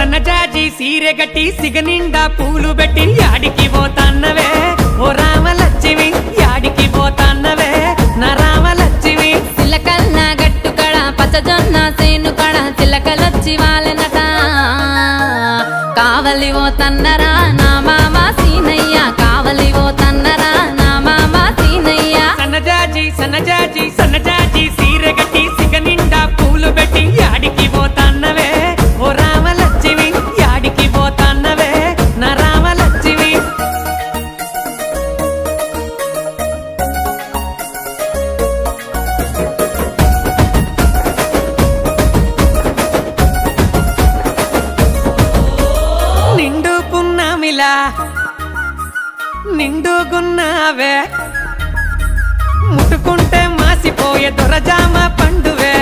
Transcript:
సన్నజాజి సీరె గట్టి సిగనిండా పూలు పెట్టి యాడికి పోతాన్నవే ఓ రామలక్ష్మి యాడికి పోతాన్నవే నా రామలక్ష్మి సిలకల్ల గట్టు కడ పచ్చజొన్న సేను కడ చిలకలొచ్చి వాలెనట కావలి ఓ తన్నరా నా మామ సీనయ్య కావలి ఓ తన్నరా నా మామ సీనయ్య సన్నజాజి సన్నజాజి సన్నజాజి సీరె గట్టి సిగనిండా పూలు పెట్టి యాడికి పోతాన్నవే ఓ రామలక్ష్మి యాడికి పోతాన్నవే నా రామలక్ష్మి నిండు పున్నమిలా నిండుగున్నావే ముట్టుకుంటే మాసిపోయే దొరజామ పండువే